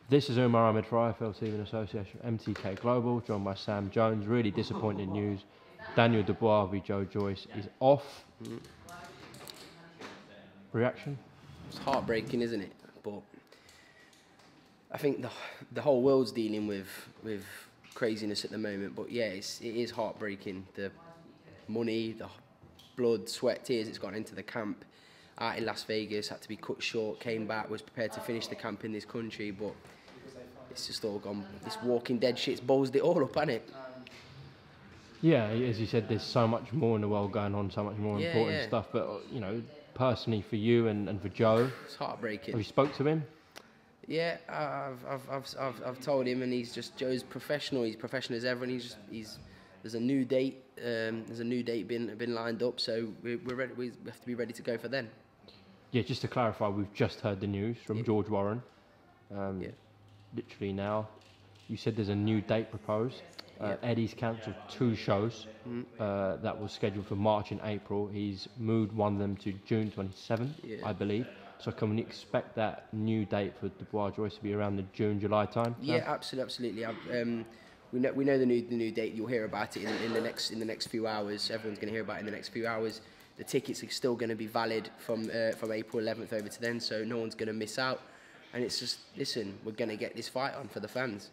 This is Umar Ahmed for IFL TV in association with MTK Global, joined by Sam Jones. Really disappointing news. Daniel Dubois v Joe Joyce is off. Reaction? It's heartbreaking, isn't it? But I think the whole world's dealing with craziness at the moment. But yeah, it is heartbreaking. The money, the blood, sweat, tears it's gone into the camp out in Las Vegas had to be cut short. Came back, was prepared to finish the camp in this country, but it's just all gone. This Walking Dead shit's ballsed it all up, hasn't it? Yeah, as you said, there's so much more in the world going on, so much more important stuff. But you know, personally for you and for Joe, it's heartbreaking. Have you spoke to him? Yeah, I've told him, and Joe's professional. He's professional as ever, and there's a new date. There's a new date been lined up, so we're ready. We have to be ready to go for then. Yeah, just to clarify, we've just heard the news from George Warren. Literally now, you said there's a new date proposed. Eddie's cancelled 2 shows that was scheduled for March and April. He's moved one of them to June 27th, I believe. So can we expect that new date for Dubois Joyce to be around the June-July time? Yeah, absolutely. We know the new date. You'll hear about it in the next few hours. Everyone's going to hear about it in the next few hours. The tickets are still going to be valid from April 11th over to then, so no one's going to miss out. And it's just, listen, we're going to get this fight on for the fans.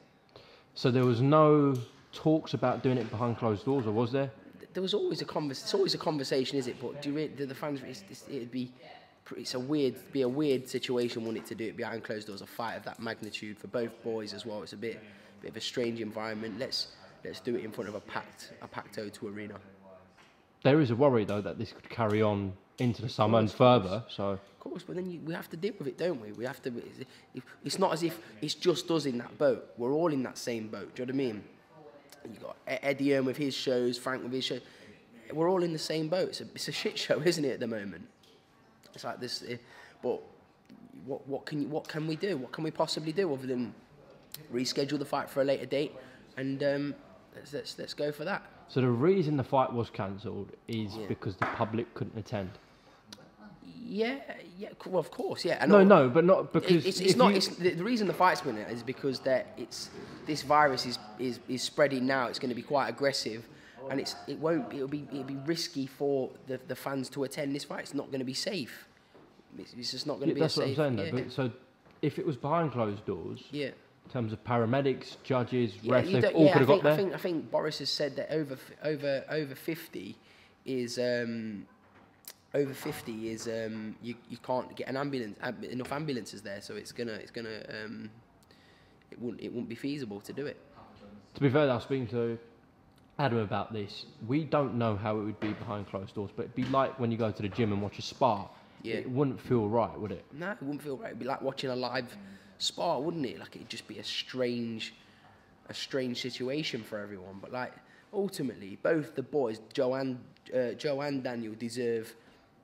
So there was no talks about doing it behind closed doors, or was there? There was always a conversation. It's always a conversation, is it? But do the fans? It'd be a weird situation, wouldn't it, to do it behind closed doors? A fight of that magnitude for both boys as well. It's a bit of a strange environment. Let's do it in front of a packed O2 arena. There is a worry though that this could carry on into the summer and further. So of course, but then we have to deal with it, don't we? We have to. It's not as if it's just us in that boat. We're all in that same boat. Do you know what I mean? You got Eddie with his shows, Frank with his show. We're all in the same boat. It's a shit show, isn't it? At the moment, it's like this. But what can we do? What can we possibly do other than reschedule the fight for a later date? And let's go for that. So the reason the fight was cancelled is because the public couldn't attend. Yeah, well, of course, yeah. No, but not because the reason the fight's been is because this virus is spreading now. It's going to be quite aggressive, and it'll be risky for the fans to attend this fight. It's not going to be safe. It's just not going to be. That's what safe. I'm saying, though. But so if it was behind closed doors, in terms of paramedics, judges, refs, they all could have got there. I think Boris has said that over 50 is. Over 50 is you can't get an ambulance, enough ambulances there, so it wouldn't be feasible to do it. To be fair, I was speaking to Adam about this. We don't know how it would be behind closed doors, but it'd be like when you go to the gym and watch a spar. Yeah. It wouldn't feel right, would it? No, it wouldn't feel right. It'd be like watching a live spar, wouldn't it? Like it'd just be a strange situation for everyone. But like ultimately, both the boys, Joe and Daniel, deserve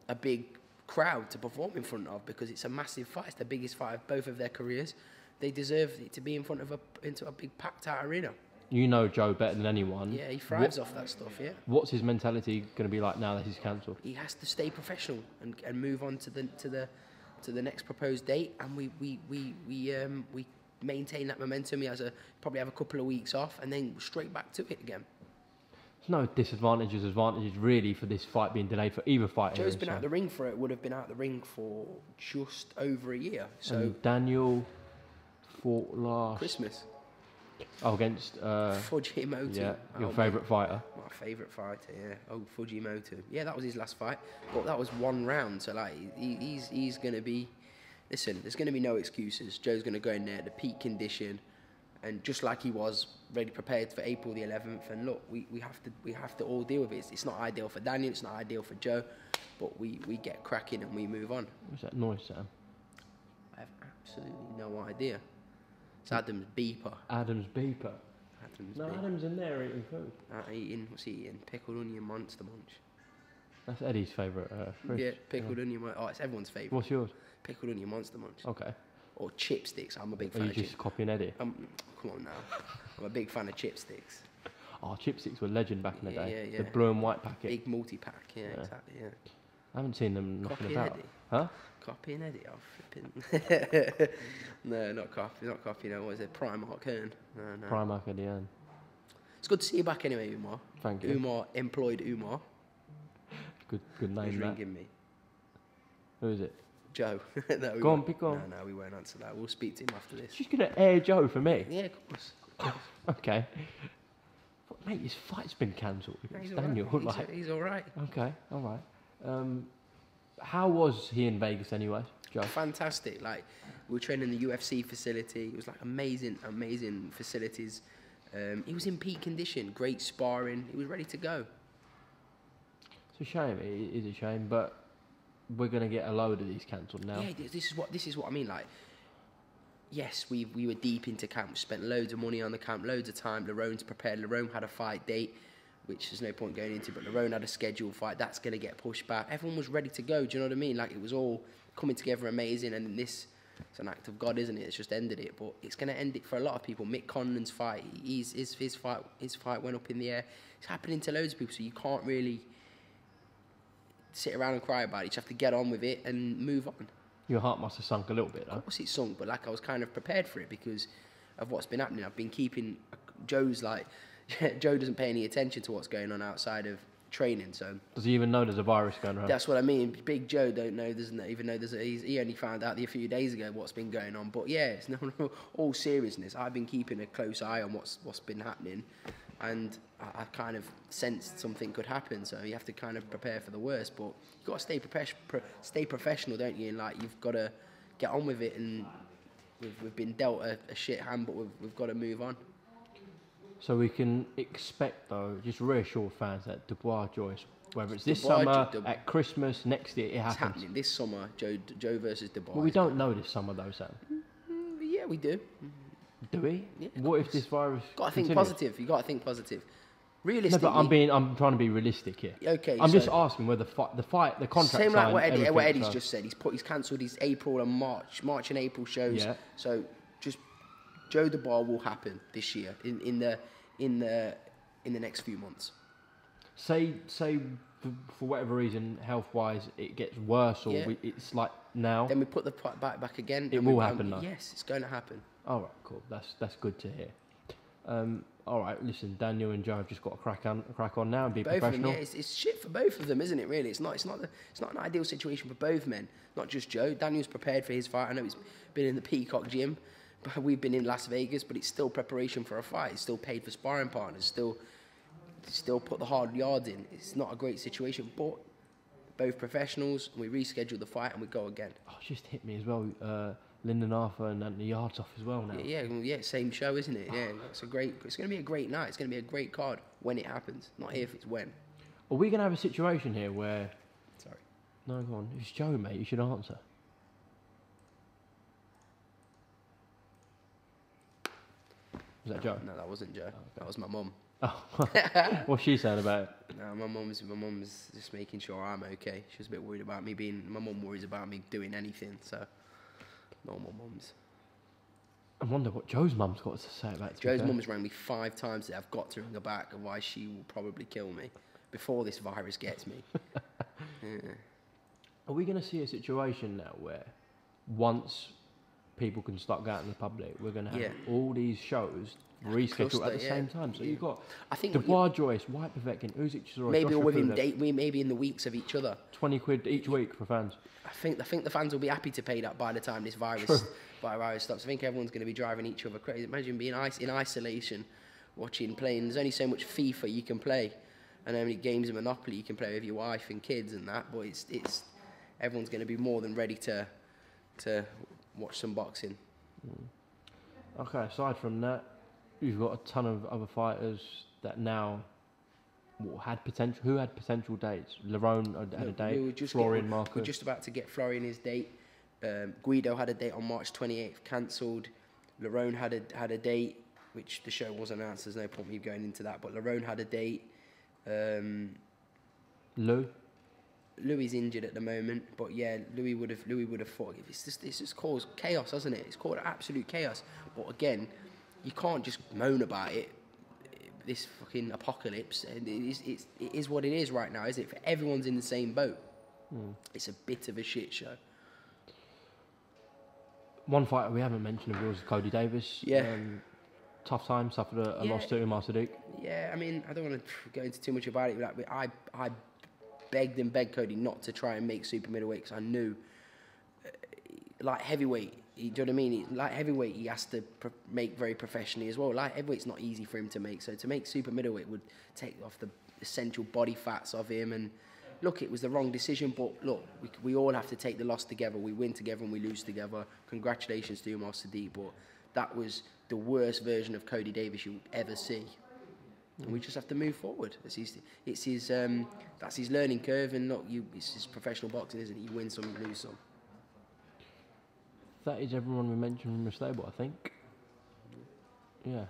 a big crowd to perform in front of, because it's a massive fight. It's the biggest fight of both of their careers. They deserve it to be in front of into a big packed out arena. You know Joe better than anyone. Yeah, he thrives off that stuff. Yeah. What's his mentality going to be like now that he's cancelled? He has to stay professional and move on to the next proposed date, and we maintain that momentum. He has probably have a couple of weeks off, and then straight back to it again. No advantages really for this fight being delayed for either fighter. Joe's been out the ring for it. Would have been out the ring for just over a year. So and Daniel fought last Christmas. Oh, against Fujimoto. Yeah, your favourite fighter. My favourite fighter. Yeah. Oh, Fujimoto. Yeah, that was his last fight, but that was one round. So like, he's gonna be. Listen, there's gonna be no excuses. Joe's gonna go in there at the peak condition. And just like he was ready, prepared for April the 11th, and look, we have to all deal with it. It's not ideal for Daniel, it's not ideal for Joe, but we get cracking and we move on. What's that noise, Sam? I have absolutely no idea. It's Adam's beeper. Adam's beeper. Beeper. Adam's in there eating food. What's he eating? Pickled onion monster munch. That's Eddie's favourite. Yeah, pickled onion. Oh, it's everyone's favourite. What's yours? Pickled onion monster munch. Okay. Or chipsticks. I'm a big fan of chipsticks. Are you just copying Eddie? Come on now. I'm a big fan of chipsticks. Oh, chipsticks were legend back in the day. Yeah. The blue and white packet. Big multi-pack, exactly, yeah. I haven't seen them knocking Copy about. Eddie. Huh? Copy and Eddie. I'm flipping. No, not copy. Not copy. No, what is it? Primark Hearn. No. Primark at the end. It's good to see you back anyway, Umar. Thank you. Umar, employed Umar. Good Who's name that. ringing me? Who is it? Joe. No, we Go on, won't. pick on. No, we won't answer that. We'll speak to him after this. She's gonna air Joe for me. Yeah, of course. Okay. Mate, his fight's been cancelled. No, It's he's all Daniel. right. Like, He's all right. okay, all right. How was he in Vegas anyway, Joe? Fantastic. Like, we were training in the UFC facility. It was like amazing facilities. He was in peak condition, great sparring. He was ready to go. It's a shame. It is a shame, but we're gonna get a load of these cancelled now. Yeah, this is what I mean. Like, yes, we were deep into camp. We spent loads of money on the camp, loads of time. Larone's prepared. Lerone had a fight date, which there's no point going into, but Lerone had a scheduled fight. That's going to get pushed back. Everyone was ready to go. Do you know what I mean? Like, it was all coming together amazing, and then it's an act of God, isn't it? It's just ended it, but it's going to end it for a lot of people. Mick Conlan's fight, his fight went up in the air. It's happening to loads of people, so you can't really sit around and cry about it. You just have to get on with it and move on. Your heart must have sunk a little bit, though. Of course it sunk, but like I was kind of prepared for it because of what's been happening. I've been keeping Joe's like Joe doesn't pay any attention to what's going on outside of training, so Does he even know there's a virus going around? that's what I mean. Big Joe don't know, doesn't even know he only found out a few days ago what's been going on. But yeah, it's no all seriousness. I've been keeping a close eye on what's been happening, and I kind of sensed something could happen. So you have to kind of prepare for the worst, but you've got to stay professional, don't you? And like you've got to get on with it. And we've been dealt a shit hand, but we've got to move on. So we can expect, though, just reassure fans that Dubois Joyce, whether it's this Dubois, summer, at Christmas, next year, it It's happens. happening this summer. Joe versus Dubois. Well, we don't know this summer, though, Sam. Yeah, we do. Do we? Yeah, What if this virus Got to think continues? positive. You got to think positive. No, Realistically, but I'm trying to be realistic here. Okay, I'm so- just asking whether the contract same like signed, what everything, Eddie's so- just said. He's cancelled his April and March and April shows. Yeah. So just Joe Dubois will happen this year in the next few months. Say for whatever reason, health-wise, it gets worse, or Yeah. it's like now. Then we put the fight back again. It and will happen, though. Yes, it's going to happen. All right, cool. That's good to hear. All right, listen, Daniel and Joe have just got to crack on now and be Both of them, professional. yeah, it's shit for both of them, isn't it? Really, it's not an ideal situation for both men. Not just Joe. Daniel's prepared for his fight. I know he's been in the Peacock gym, but we've been in Las Vegas. But it's still preparation for a fight. It's still paid for sparring partners. Still put the hard yards in. It's not a great situation, but both professionals. We reschedule the fight and we go again. Oh, it just hit me as well. Lyndon Arthur and Anthony Yards off as well now. Yeah, same show, isn't it? Yeah, it's going to be a great night. It's going to be a great card when it happens. Not if, it's when. Are we going to have a situation here where... Sorry. No, go on. It's Joe, mate. You should answer. Was that Joe? No, that wasn't Joe. That was my mum. Oh, what's she saying about it? No, my mum's just making sure I'm okay. She was a bit worried about me my mum worries about me doing anything, so normal mums. I wonder what Joe's mum's got to say about it. Joe's mum's rang me 5 times today. I've got to ring her back, otherwise she will probably kill me before this virus gets me. Yeah. Are we going to see a situation now where once people can start going out in the public, we're going to have all these shows rescheduled at the same time? So you've got Dubois Joyce, White Povetkin, Usyk Chisora, maybe Joshua within Pulev, maybe in the weeks of each other. 20 quid each week for fans. I think the fans will be happy to pay that by the time this virus stops. I think everyone's going to be driving each other crazy. Imagine being in isolation, playing. There's only so much FIFA you can play, and how many games of Monopoly you can play with your wife and kids and that. But it's everyone's going to be more than ready to watch some boxing. Okay, aside from that, you've got a ton of other fighters that now had potential. Who had potential dates? Lerone had a date. Florian Marcus. We're just about to get Florian his date. Guido had a date on March 28th, cancelled. Lerone had a date, which the show wasn't announced. There's no point me going into that. But Lerone had a date. Louis injured at the moment, but yeah, Louis would have fought. It's just caused chaos, hasn't it? It's caused absolute chaos. But again, you can't just moan about it. This fucking apocalypse, and it is what it is right now, is it? Everyone's in the same boat. It's a bit of a shit show. One fighter we haven't mentioned of yours is Cody Davis. Yeah. Tough time, suffered a loss to Umar Sadiq. Yeah, I mean, I don't want to go into too much about it. But I begged and begged Cody not to try and make super middleweight because I knew, like heavyweight, do you know what I mean? Like heavyweight, he has to make very professionally as well. Like heavyweight's not easy for him to make. So to make super middleweight would take off the essential body fats of him. And look, it was the wrong decision. But look, we all have to take the loss together. We win together and we lose together. Congratulations to Umar Sadiq. But that was the worst version of Cody Davis you'll ever see. And we just have to move forward. It's his that's his learning curve, and it's his professional boxing, isn't it? You win some, you lose some. That is everyone we mentioned from the stable, I think. Yeah.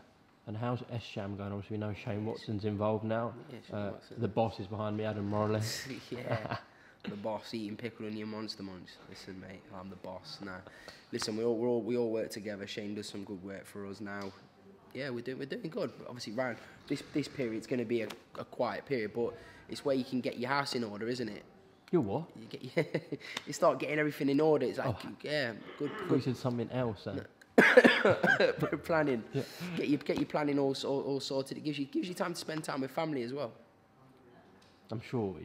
And how's S-Sham going? Obviously, we know Shane Watson's involved now. Yeah, the boss is behind me, Adam Morales. Yeah. The boss eating pickled onion monster munch. Listen, mate, I'm the boss now. Listen, we all work together. Shane does some good work for us now. Yeah, we're doing good. Obviously, round this period's going to be a quiet period, but it's where you can get your house in order, isn't it? Your what? You start getting everything in order. It's like, yeah, good. You said something else then. Planning. Yeah. Get your planning all sorted. It gives you time to spend time with family as well. I'm sure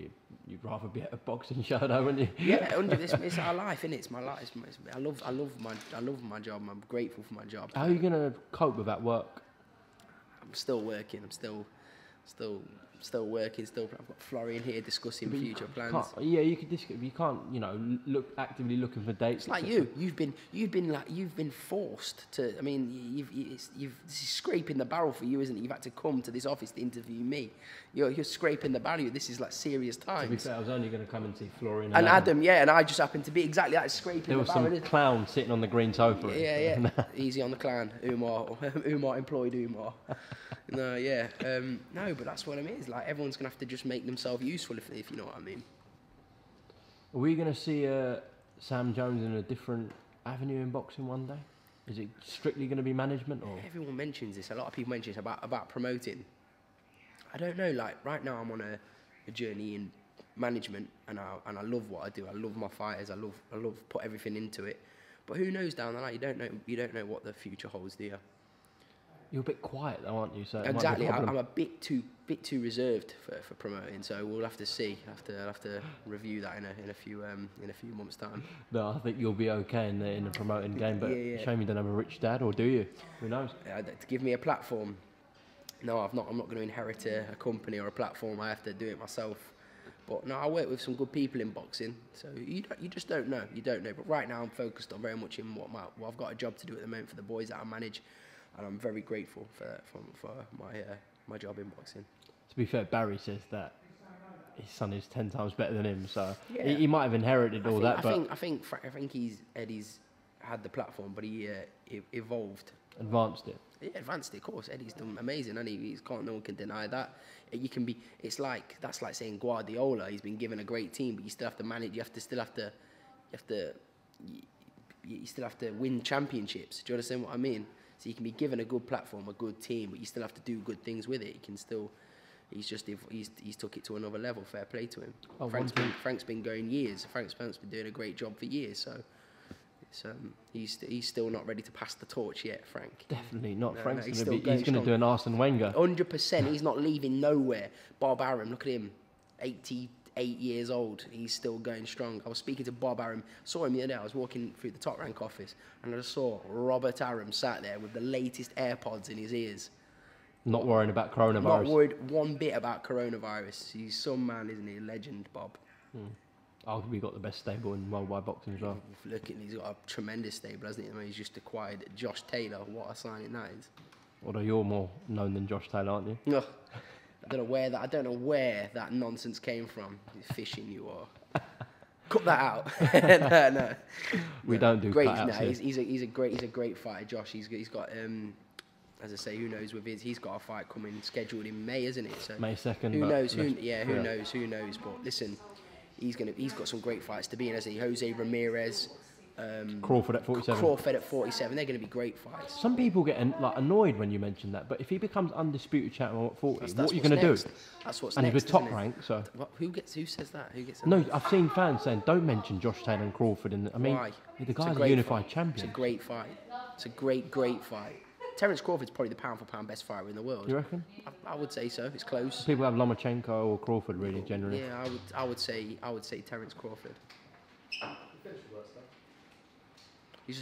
you'd rather be at a boxing show, though, wouldn't you? Yeah, it's our life, isn't it? It's my life. I love my job. I'm grateful for my job. How are you gonna cope with that work? I'm still working. I'm still working. I've got Florian here discussing future plans. You could discuss. You can't, actively looking for dates. It's like you've been forced to. I mean, this is scraping the barrel for you, isn't it? You've had to come to this office to interview me. You're scraping the barrel. This is like serious times. To be fair, I was only going to come and see Florian and Adam. Yeah, and I just happened to be exactly that, scraping the barrel. There was some clown sitting on the green sofa. Yeah. Easy on the clown. Umar employed Umar. No, yeah. No, but that's what I mean. It's like everyone's going to have to just make themselves useful, if you know what I mean. Are we going to see Sam Jones in a different avenue in boxing one day? Is it strictly going to be management? Or everyone mentions this. A lot of people mention this about promoting. I don't know. Like right now, I'm on a journey in management, and I love what I do. I love my fighters. I love put everything into it. But who knows down the line? You don't know what the future holds, do you? You're a bit quiet, though, aren't you? So exactly, I'm a bit too reserved for promoting. So we'll have to see. I'll have to review that in a few months' time. No, I think you'll be okay in the promoting game. But shame you don't have a rich dad, or do you? Who knows? To give me a platform. No, I'm not going to inherit a company or a platform. I have to do it myself. But no, I work with some good people in boxing. So you just don't know. You don't know. But right now, I'm focused on very much in what I've got a job to do at the moment for the boys that I manage. And I'm very grateful for my job in boxing. To be fair, Barry says that his son is 10 times better than him, so he might have inherited all that. I think Eddie's had the platform, but he evolved, advanced it. Yeah, advanced it. Of course, Eddie's done amazing, and no one can deny that. That's like saying Guardiola. He's been given a great team, but you still have to manage. You still have to win championships. Do you understand what I mean? So you can be given a good platform, a good team, but you still have to do good things with it. He's took it to another level. Fair play to him. Frank's been going years. Frank's been doing a great job for years. So he's still not ready to pass the torch yet, Frank. Definitely not. No, Frank's he's going to do an Arsene Wenger. 100%. He's not leaving nowhere. Bob Arum, look at him, 88 years old. He's still going strong. I was speaking to Bob Arum. Saw him the other day. I was walking through the Top Rank office, and I just saw Robert Arum sat there with the latest AirPods in his ears. Not worrying about coronavirus. Not worried one bit about coronavirus. He's some man, isn't he? A legend, Bob. Arguably got the best stable in worldwide boxing as well. He's got a tremendous stable, hasn't he? I mean, he's just acquired Josh Taylor. What a signing that is. Although you're more known than Josh Taylor, aren't you? No. I don't know where that nonsense came from. Fishing you are. Cut that out. No. We don't do great. Cutouts here. He's a great fighter, Josh. He's got as I say, who knows with his? He's got a fight coming scheduled in May, isn't it? So May 2nd. Who knows? Who knows? But listen, he's got some great fights to be in, hasn't he? Jose Ramirez, Crawford at 47. Crawford at 47. They're going to be great fights. Some people get annoyed when you mention that, but if he becomes undisputed champion at 40, That's what are you going to do? That's what's and next. he's with top isn't it? rank, so. Who says that? Who gets? No, I've seen fans saying don't mention Josh Taylor and Crawford. I mean, Why? the guy's a unified champion. It's a great fight. It's a great fight. Terence Crawford's probably the pound for pound best fighter in the world. You reckon? I would say so. It's close. People have Lomachenko or Crawford really generally. Yeah, I would say Terence Crawford.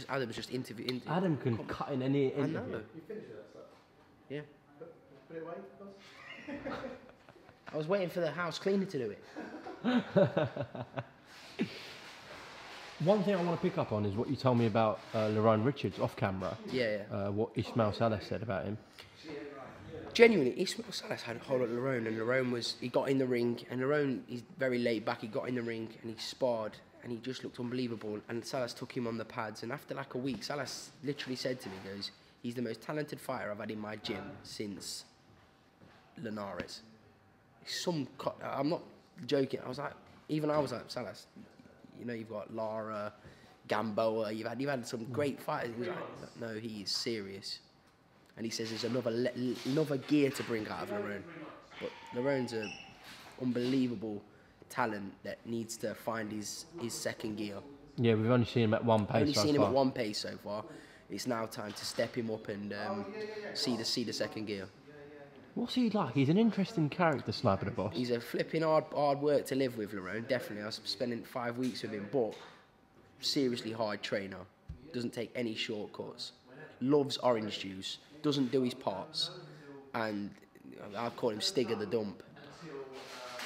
Adam was just interviewing. Adam can cut in any interview. I know. You finished with that stuff? Yeah. Put it away, boss. I was waiting for the house cleaner to do it. One thing I want to pick up on is what you told me about Lerone Richards off camera. Yeah. What Ismail Salas said about him. Genuinely, Ismail Salas had a hold of Lerone, and Lerone he got in the ring, and Lerone, he's very laid back, he got in the ring, and he sparred, and he just looked unbelievable, and Salas took him on the pads, and after like a week, Salas literally said to me, he goes, he's the most talented fighter I've had in my gym since Linares. I'm not joking, I was like, Salas, you know, you've got Lara, Gamboa, you've had some great fighters. He was like, no, he is serious. And he says there's another gear to bring out of Lerone. But Lerone's an unbelievable talent that needs to find his second gear. Yeah, we've only seen him at one pace so far. At one pace so far. It's now time to step him up and see the second gear. What's he like? He's an interesting character, Sniper the Boss. He's a flipping hard work to live with, Lerone, definitely. I was spending 5 weeks with him, but seriously hard trainer. Doesn't take any shortcuts. Loves orange juice. Doesn't do his parts. And I call him Stigger the Dump.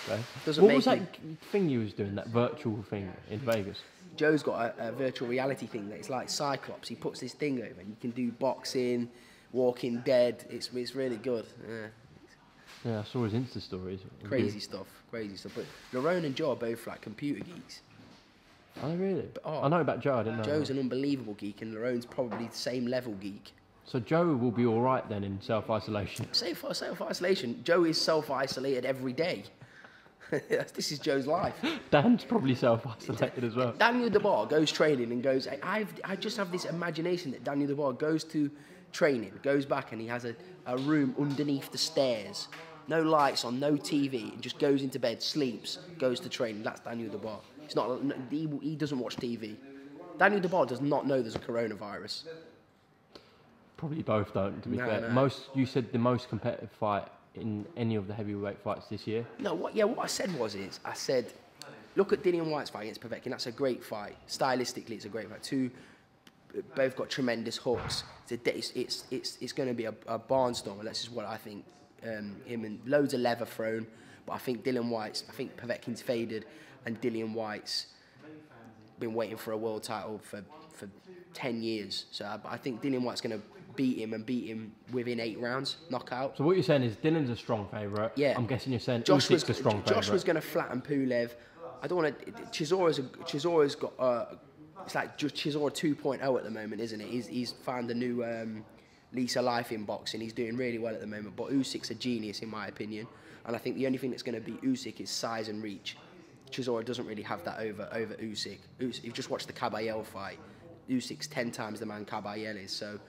Okay. Doesn't What make was that him- thing you was doing, that virtual thing in Vegas? Joe's got a virtual reality thing that it's like Cyclops. He puts this thing over and you can do boxing, Walking Dead. It's really good. Yeah. Yeah, I saw his Insta stories. Crazy stuff. But Lerone and Joe are both like computer geeks. Oh, really? Oh. I know about Joe, I didn't know. Joe's an unbelievable geek and Lerone's probably the same level geek. So Joe will be all right then in self-isolation. Self-isolation. Joe is self-isolated every day. This is Joe's life. Dan's probably self-isolated as well. Daniel Dubois goes training and goes, I just have this imagination that Daniel Dubois goes to training, goes back and he has a room underneath the stairs, no lights on, no TV, and just goes into bed, sleeps, goes to training. That's Daniel Dubois. He doesn't watch TV. Daniel Dubois does not know there's a coronavirus. Probably both don't, to be fair. No. You said the most competitive fight in any of the heavyweight fights this year. No, what I said I said, look at Dillian White's fight against Povetkin. That's a great fight. Stylistically, it's a great fight. Both got tremendous hooks. It's going to be a barnstormer. That's just what I think. Him and loads of leather thrown, but I think Povetkin's faded, and Dillian White's been waiting for a world title for 10 years. So I think Dillian White's going to beat him within 8 rounds, knockout. So what you're saying is Dylan's a strong favourite. Yeah. I'm guessing you're saying Usyk's a strong favourite. Joshua's going to flatten Pulev. I don't want to. Chisora's got. It's like Chisora 2.0 at the moment, isn't it? He's found a new lease of life in boxing. He's doing really well at the moment. But Usyk's a genius, in my opinion. And I think the only thing that's going to beat Usyk is size and reach. Chisora doesn't really have that over Usyk. If you just watch the Caballel fight, Usyk's 10 times the man Caballel is. So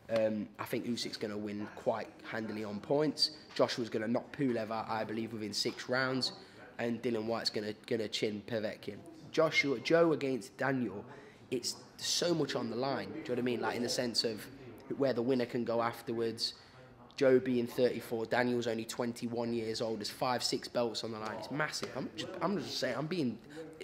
I think Usyk's going to win quite handily on points. Joshua's going to knock Pulev out, I believe, within 6 rounds. And Dillian White's going to chin Povetkin. Joe against Daniel, it's so much on the line. Do you know what I mean? Like in the sense of where the winner can go afterwards. Joe being 34, Daniel's only 21 years old. There's 5-6 belts on the line. It's massive. I'm just saying.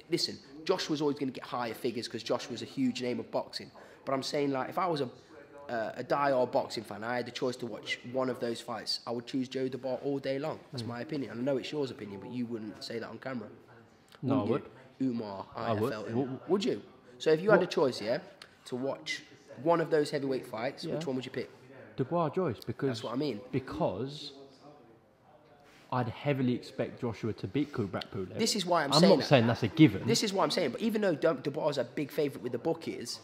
Listen, Josh was always going to get higher figures because Josh was a huge name of boxing. But I'm saying, like, if I was a die-hard boxing fan, I had the choice to watch one of those fights, I would choose Joe Dubois all day long. That's my opinion. I know it's yours opinion, but you wouldn't say that on camera. No, I would. Umar, I would. Would you? So if you had a choice, to watch one of those heavyweight fights, which one would you pick? Dubois Joyce, because That's what I mean. Because I'd heavily expect Joshua to beat Kubrat Pulev. This is why I'm saying saying not saying that's a given. This is what I'm saying. But even though Dubois is a big favourite with the bookies,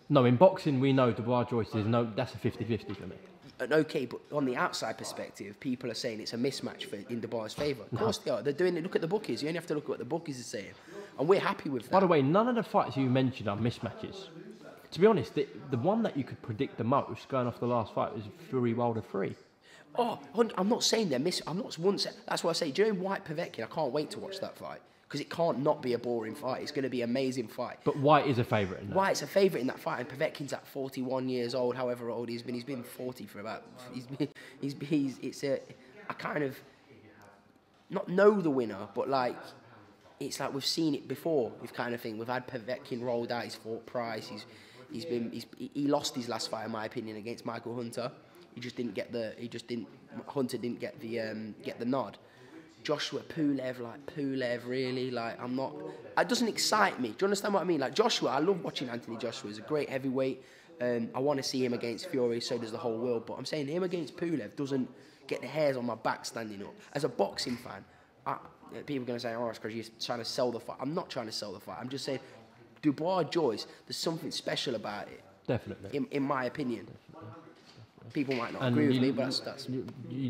No, in boxing we know Dubois Joyce is that's a 50-50 for me. And okay, but on the outside perspective, people are saying it's a mismatch in Dubois' favour. Of course they are. They're doing it. Look at the bookies. You only have to look at what the bookies are saying. And we're happy with that. By the way, none of the fights you mentioned are mismatches. To be honest, the one that you could predict the most going off the last fight was Fury Wilder 3. Oh, I'm not saying they're I'm not once. That's why I say, do you know White Povetkin? I can't wait to watch that fight because it can't not be a boring fight. It's going to be an amazing fight. But White is a favourite in that. White's a favourite in that fight, and Povetkin's at 41 years old. However old he's been. He's been 40 for about. I kind of not know the winner, but like. It's like we've seen it before, this kind of thing. We've had Povetkin rolled out. He's fought Price. He lost his last fight, in my opinion, against Michael Hunter. Hunter didn't get the nod. Joshua Pulev, really, like I'm not. It doesn't excite me. Do you understand what I mean? Like Joshua, I love watching Anthony Joshua. He's a great heavyweight. I want to see him against Fury. So does the whole world. But I'm saying him against Pulev doesn't get the hairs on my back standing up. As a boxing fan. People are going to say, oh, it's because you're trying to sell the fight. I'm not trying to sell the fight. I'm just saying, Dubois Joyce, there's something special about it. Definitely. In my opinion. Definitely. People might not and agree with me, but that's you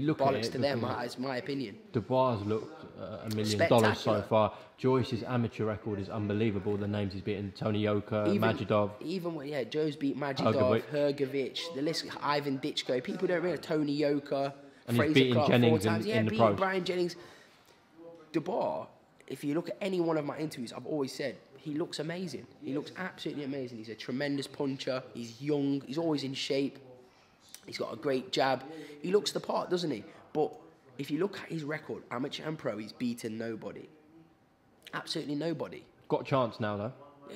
look bollocks at it to them. It's my opinion. Dubois looked $1 million so far. Joyce's amateur record is unbelievable. The names he's beaten: Tony Yoka, Majidov. Even when Joe's beat Majidov, Hrgovic, the list, Ivan Ditchko. People don't realize Tony Yoka, and Fraser he's beaten Clark Jennings 4 times. in the beating pros. Brian Jennings. Dubois, if you look at any one of my interviews, I've always said he looks amazing. He looks absolutely amazing. He's a tremendous puncher. He's young. He's always in shape. He's got a great jab. He looks the part, doesn't he? But if you look at his record, amateur and pro, he's beaten nobody. Absolutely nobody. Got a chance now, though.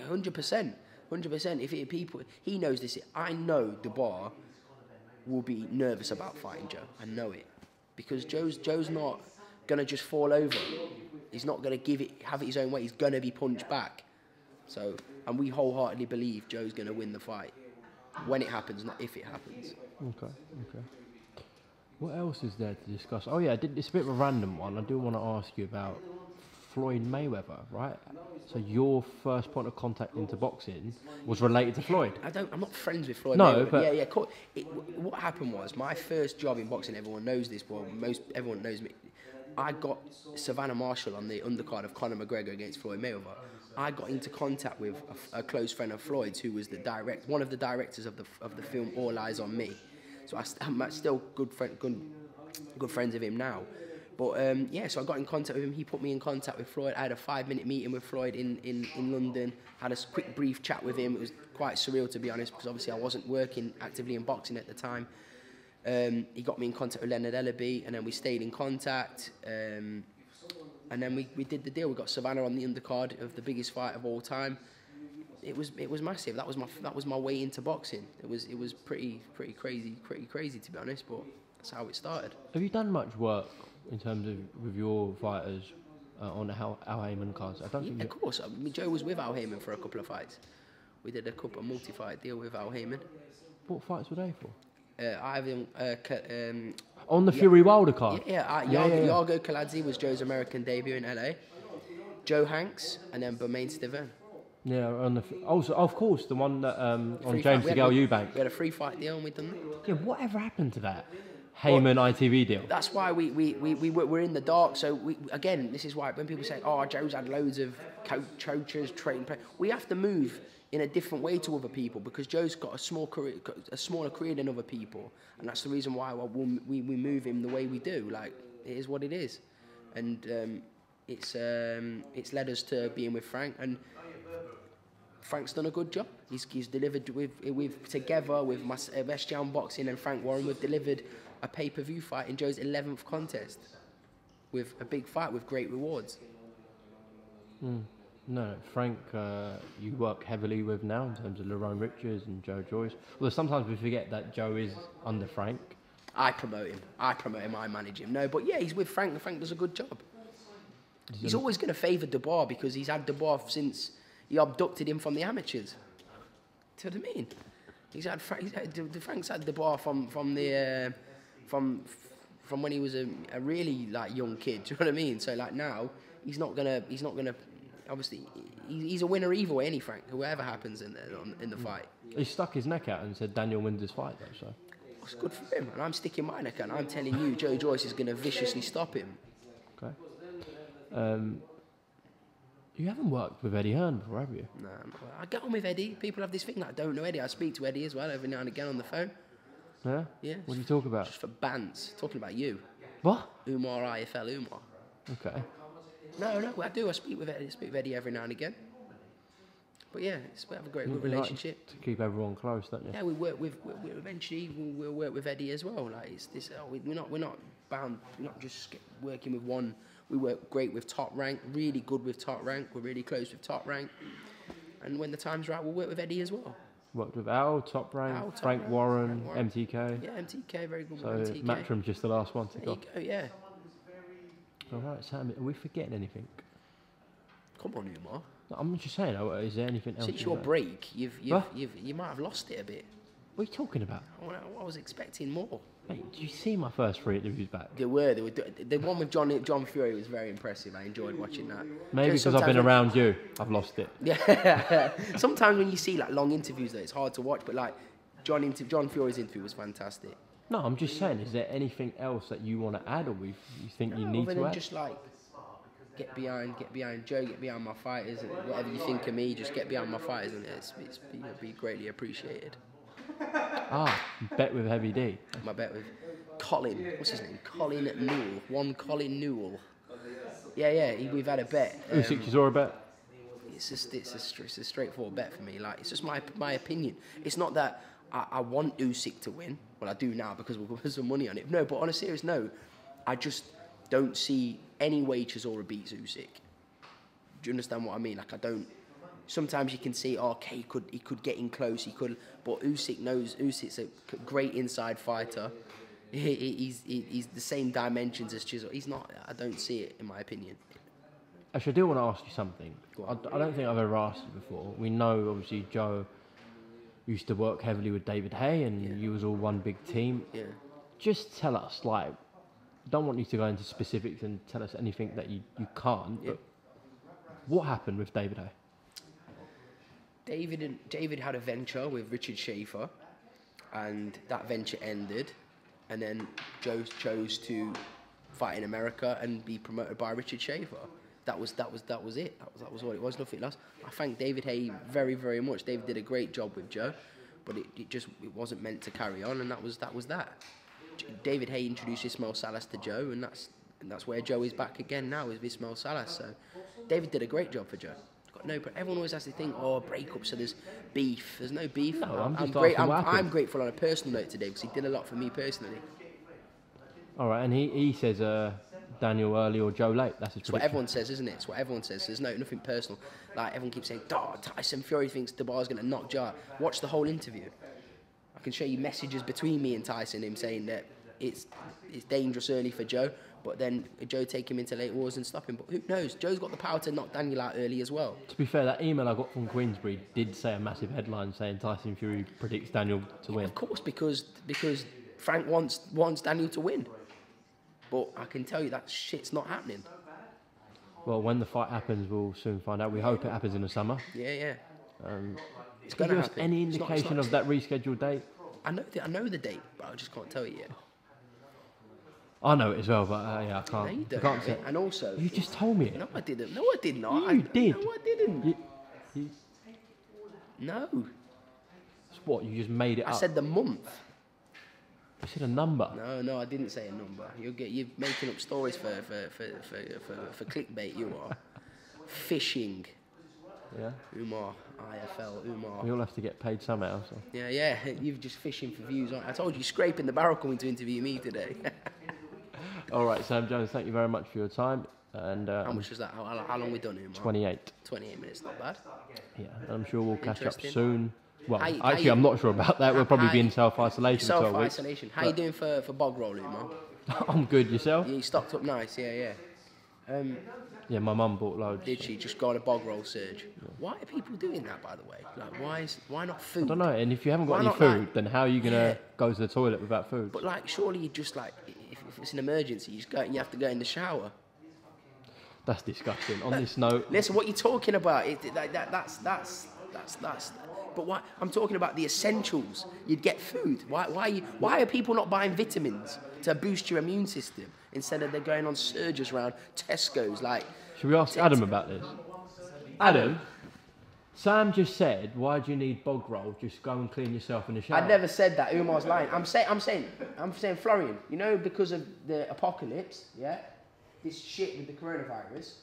100%. 100%. He knows this. I know Dubois will be nervous about fighting Joe. I know it. Because Joe's not going to just fall over. He's not going to have it his own way. He's going to be punched back. So, and we wholeheartedly believe Joe's going to win the fight. When it happens, not if it happens. Okay. What else is there to discuss? Oh yeah, it's a bit of a random one. I do want to ask you about Floyd Mayweather, right? So your first point of contact into boxing was related to Floyd. I'm not friends with Floyd. No, Mayweather. but what happened was my first job in boxing. Everyone knows this. Well, everyone knows me. I got Savannah Marshall on the undercard of Conor McGregor against Floyd Mayweather. I got into contact with a close friend of Floyd's, who was one of the directors of the film All Eyes on Me. So I'm still good friends with him now. But so I got in contact with him. He put me in contact with Floyd. I had a 5-minute meeting with Floyd in London. Had a quick brief chat with him. It was quite surreal, to be honest, because obviously I wasn't working actively in boxing at the time. He got me in contact with Leonard Ellaby, and then we stayed in contact. And then we did the deal. We got Savannah on the undercard of the biggest fight of all time. It was massive. That was my way into boxing. It was pretty crazy, to be honest. But that's how it started. Have you done much work in terms of with your fighters on the Al Haymon cards? I don't think. Of course. I mean, Joe was with Al Haymon for a couple of fights. We did a multi-fight deal with Al Haymon. What fights were they for? On the Fury Wilder card? Yago Kaladze was Joe's American debut in LA. Joe Hanks, and then Bermain Stiverne. Yeah, also, of course, the one that on James DeGale Eubank. We had a free fight deal and we done that. Yeah, whatever happened to that Haymon ITV deal? That's why we're in the dark. So, again, this is why when people say, oh, Joe's had loads of coaches, training, we have to move in a different way to other people because Joe's got a smaller career than other people, and that's the reason why we move him the way we do. Like, it is what it is, and it's led us to being with Frank, and Frank's done a good job. He's delivered together with Vestian Boxing and Frank Warren. We've delivered a pay-per-view fight in Joe's 11th contest with a big fight with great rewards. No, Frank, you work heavily with now in terms of Lerone Richards and Joe Joyce. Well, sometimes we forget that Joe is under Frank. I promote him. I manage him. No, but yeah, he's with Frank, and Frank does a good job. He's always going to favour Dubois because he's had Dubois since he abducted him from the amateurs. Do you know what I mean? Frank's had Dubois from when he was a really like young kid. Do you know what I mean? So like now he's not gonna. Obviously, he's a winner either way, Frank, whoever happens in the fight. He stuck his neck out and said Daniel wins this fight, though, so... It's good for him. And I'm sticking my neck out. And I'm telling you, Joe Joyce is going to viciously stop him. Okay. You haven't worked with Eddie Hearn before, have you? No, I get on with Eddie. People have this thing that I don't know Eddie. I speak to Eddie as well every now and again on the phone. Yeah? Yeah. What do you talk about? Just for bands. Talking about you. What? Umar, IFL Umar. Okay. No, I do. I speak with Eddie every now and again. But yeah, we have a good relationship. Like to keep everyone close, don't you? Yeah, we work with. Eventually, we'll work with Eddie as well. Like it's this. We're not bound. We're not just working with one. We work great with Top Rank. Really good with Top Rank. We're really close with Top Rank. And when the time's right, we'll work with Eddie as well. Worked with Al, Top Rank, Al, Top Frank Rank, Warren, Frank MTK. Yeah, MTK, very good So with MTK. Matchroom's just the last one to There go. you go, yeah. All right, Sam, are we forgetting anything? Come on, Umar. No, I'm just saying, is there anything else? Since you your know? break, you might have lost it a bit. What are you talking about? I was expecting more. Mate, did you see my first 3 interviews back? They were. The one with John Fury was very impressive. I enjoyed watching that. Maybe Just because I've been sometimes around you, I've lost it. Yeah. Sometimes when you see like long interviews, though, it's hard to watch. But like John Fury's interview was fantastic. No, I'm just saying, is there anything else that you want to add, or you think you need Other to than add? just like get behind Joe, get behind my fighters, and whatever you think of me, just get behind my fighters, and it'll be greatly appreciated. Bet with Heavy D. My bet with Colin, what's his name? Colin Newell. One Colin Newell. Yeah, we've had a bet. Usyk Chisora bet? It's a straightforward bet for me. Like, it's just my opinion. It's not that I want Usyk to win. Well, I do now because we'll put some money on it. No, but on a serious note, I just don't see any way Chisora beats Usyk. Do you understand what I mean? Like, I don't. Sometimes you can see, okay, he could get in close, but Usyk knows Usyk's a great inside fighter. He's the same dimensions as Chisora. He's not. I don't see it, in my opinion. Actually, I do want to ask you something. Go I on. don't think I've ever asked you before. We know, obviously, Joe used to work heavily with David Hay, and you was all one big team. Yeah. Just tell us, like, don't want you to go into specifics and tell us anything that you can't, Yeah. but what happened with David Hay? David had a venture with Richard Schaefer, and that venture ended, and then Joe chose to fight in America and be promoted by Richard Schaefer. That was it. That was all it was. Nothing else. I thank David Hay very, very much. David did a great job with Joe, but it wasn't meant to carry on, and that was that. David Hay introduced Ismail Salas to Joe, and that's where Joe is back again now with Ismail Salas. So David did a great job for Joe. Everyone always has to think, breakup, so there's beef. There's no beef. No, I'm just great. asking what happened. I'm grateful on a personal note today because he did a lot for me personally. All right, and he says Daniel early or Joe late. That's his It's what prediction. everyone says, isn't it? It's what everyone says. There's nothing personal. Like, everyone keeps saying, Tyson Fury thinks Dubois going to knock Joe out. Watch the whole interview. I can show you messages between me and Tyson, him saying that it's dangerous early for Joe, but then Joe take him into late wars and stop him. But who knows? Joe's got the power to knock Daniel out early as well. To be fair, that email I got from Queensbury did say a massive headline saying Tyson Fury predicts Daniel to win. Of course, because Frank wants Daniel to win. But I can tell you that shit's not happening. Well, when the fight happens, we'll soon find out. We hope it happens in the summer. Yeah. It's Can going you to give us happen. any It's not- indication of that rescheduled date? I know the date, but I just can't tell you yet. I know it as well, but yeah, I can't. No, you I don't can't know say. it. And also, You just told me it. no, I didn't. No, I did not. You did. No, I didn't. You- No, it's what? You just made it I up. said the month. You said a number. No, I didn't say a number. You're making up stories for clickbait. You are fishing. Yeah. Umar, IFL, Umar. We all have to get paid somehow. So. Yeah. You're just fishing for views. I told you, scraping the barrel coming to interview me today. All right, Sam Jones. Thank you very much for your time. And How much was that? How long we done, Umar? 28. 28 minutes. Not bad. Yeah, I'm sure we'll catch up Interesting. soon. Well, How actually, you- I'm not sure about that. We'll probably be how- in self-isolation for 12 weeks. Self-isolation. How you doing for bog roll, Umar? I'm good. Yourself? You stocked up nice. Yeah. Yeah, my mum bought loads. Did she just go on a bog roll surge? Why are people doing that, by the way? Like, why not food? I don't know. And if you haven't got Why any not, food, like- then how are you going to Yeah. go to the toilet without food? But like, surely you just like, if it's an emergency, you have to go in the shower. That's disgusting. On this note, Listen, what you're talking about? That's. But why? I'm talking about the essentials. You'd get food. Why are people not buying vitamins to boost your immune system instead of they're going on surges around Tesco's? Like, should we ask Adam about this? Adam, Sam just said, why do you need bog roll? Just go and clean yourself in the shower. I never said that. Umar's lying. I'm saying, Florian, you know, because of the apocalypse, yeah, this shit with the coronavirus,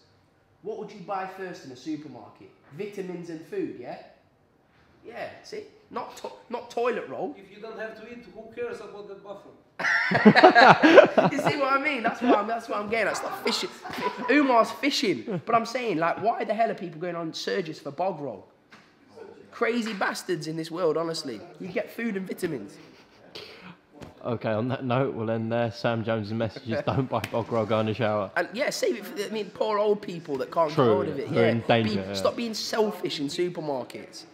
what would you buy first in a supermarket? Vitamins and food, yeah? Yeah, see? Not toilet roll. If you don't have to eat, who cares about the bathroom? You see what I mean? That's what I'm getting at. Stop fishing. Umar's fishing. But I'm saying, like, why the hell are people going on surges for bog roll? Crazy bastards in this world, honestly. You get food and vitamins. Okay, on that note, we'll end there. Sam Jones' message is don't buy bog roll, go in the shower. And yeah, save it for poor old people that can't get True, hold of it. they're Yeah, in danger, yeah. Stop being selfish in supermarkets.